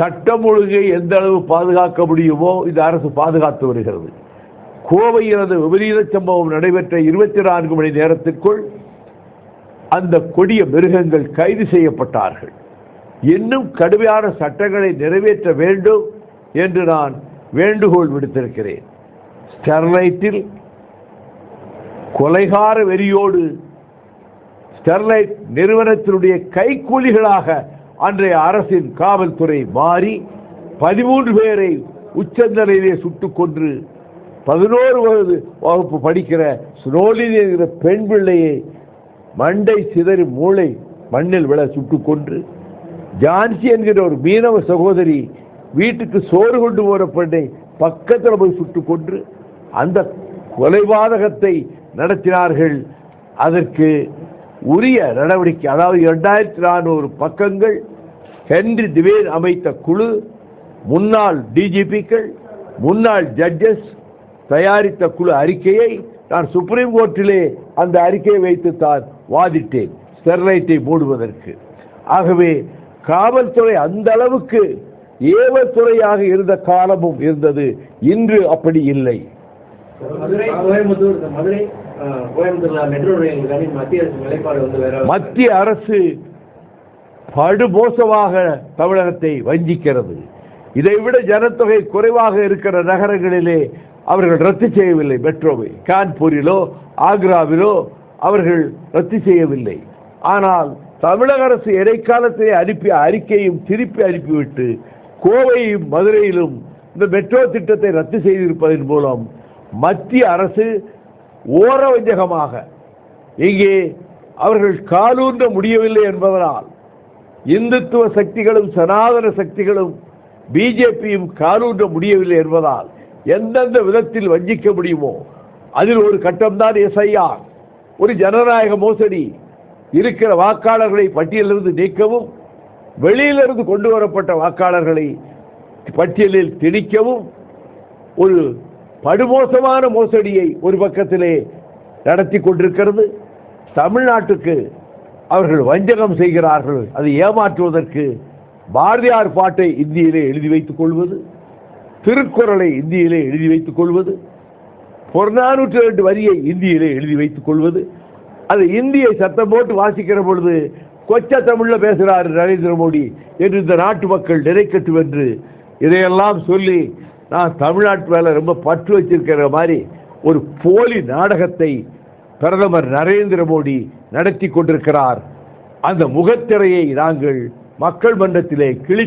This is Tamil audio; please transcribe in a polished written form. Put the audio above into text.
சட்டம் ஒழுங்கை எந்த அளவு பாதுகாக்க முடியுமோ இந்த அரசு பாதுகாத்து வருகிறது. கோவையினது விபரீத சம்பவம் நடைபெற்ற 24 மணி நேரத்திற்குள் அந்த கொடிய மிருகங்கள் கைது செய்யப்பட்டார்கள். இன்னும் கடுமையான சட்டங்களை நிறைவேற்ற வேண்டும் என்று நான் வேண்டுகோள் விடுத்திருக்கிறேன். ஸ்டெர்லைட்டில் கொலைகார வெறியோடு ஸ்டெர்லைட் நிறுவனத்தினுடைய கைக்கூலிகளாக அன்றைய அரசின் காவல்துறை மாறி 13 பேரை உச்சந்தலையிலே சுட்டுக் கொன்று 11 வகுப்பு படிக்கிற ஸ்னோலினி என்கிற பெண் பிள்ளையை மண்டை சிதறி மூளை மண்ணில் விழ சுட்டுக் கொன்று, ஜான்சி என்கிற ஒரு மீனவ சகோதரி வீட்டுக்கு சோறு கொண்டு போற பெண்ணை பக்கத்தில் போய் சுட்டுக் கொன்று அந்த கொலைபாதகத்தை நடத்தினார்கள். அதற்கு உரிய நடவடிக்கை, அதாவது 2400 பக்கங்கள் ஹென்றி டிவேன் அமைத்த குழு, முன்னாள் டிஜிபிக்கள், முன்னாள் ஜட்ஜஸ் தயாரித்த குழு அறிக்கையை நான் சுப்ரீம் கோர்ட்டிலே அந்த அறிக்கையை வைத்து தான் வாதிட்டேன் ஸ்டெர்லைட்டை மூடுவதற்கு. ஆகவே காவல்துறை அந்த அளவுக்கு ஏவல்துறையாக இருந்த காலமும் இருந்தது. இன்று அப்படி இல்லை. மத்திய அரசு படுமோசமாக தமிழகத்தை வஞ்சிக்கிறது. இதைவிட ஜனத்தொகை குறைவாக இருக்கிற நகரங்களிலே அவர்கள் ரத்து செய்யவில்லை. மெட்ரோவை கான்பூரிலோ ஆக்ராவிலோ அவர்கள் ரத்து செய்யவில்லை. ஆனால் தமிழக அரசு இடைக்காலத்திலே அனுப்பிய அறிக்கையும் திருப்பி அனுப்பிவிட்டு கோவையும் மதுரையிலும் இந்த மெட்ரோ திட்டத்தை ரத்து செய்திருப்பதன் மூலம் மத்திய அரசு ஓரவஞ்சகமாக இங்கே அவர்கள் காலூன்ற முடியவில்லை என்பதனால் இந்துத்துவ சக்திகளும் சனாதன சக்திகளும் பிஜேபியும் காலூன்ற முடியவில்லை என்பதால் எந்தெந்த விதத்தில் வஞ்சிக்க முடியுமோ அதில் ஒரு கட்டம்தான் எஸ்ஐஆர். ஒரு ஜனநாயக மோசடி. இருக்கிற வாக்காளர்களை பட்டியலிருந்து நீக்கவும், வெளியிலிருந்து கொண்டு வரப்பட்ட வாக்காளர்களை பட்டியலில் திணிக்கவும் ஒரு படுமோசமான மோசடியை ஒரு பக்கத்திலே நடத்தி கொண்டிருக்கிறது. தமிழ்நாட்டுக்கு அவர்கள் வஞ்சகம் செய்கிறார்கள். அதை ஏமாற்றுவதற்கு பாரதியார் பாட்டை இந்தியிலே எழுதி வைத்துக் கொள்வது, திருக்குறளை இந்தியிலே எழுதி வைத்துக் கொள்வது, 402 வரியை இந்தியிலே எழுதி வைத்துக் கொள்வது, அது இந்தியை சத்தம் போட்டு வாசிக்கிற பொழுது கொச்ச தமிழ்ல பேசுகிறார் நரேந்திர மோடி என்று இந்த நாட்டு மக்கள் நினைக்கட்டும் என்று இதையெல்லாம் சொல்லி நான் தமிழ்நாட்டு மேல ரொம்ப பற்று வச்சிருக்கிற மாதிரி ஒரு போலி நாடகத்தை பிரதமர் நரேந்திர மோடி நடத்தி கொண்டிருக்கிறார். அந்த முகத்திரையை நாங்கள் மக்கள் மன்றத்திலே கிளி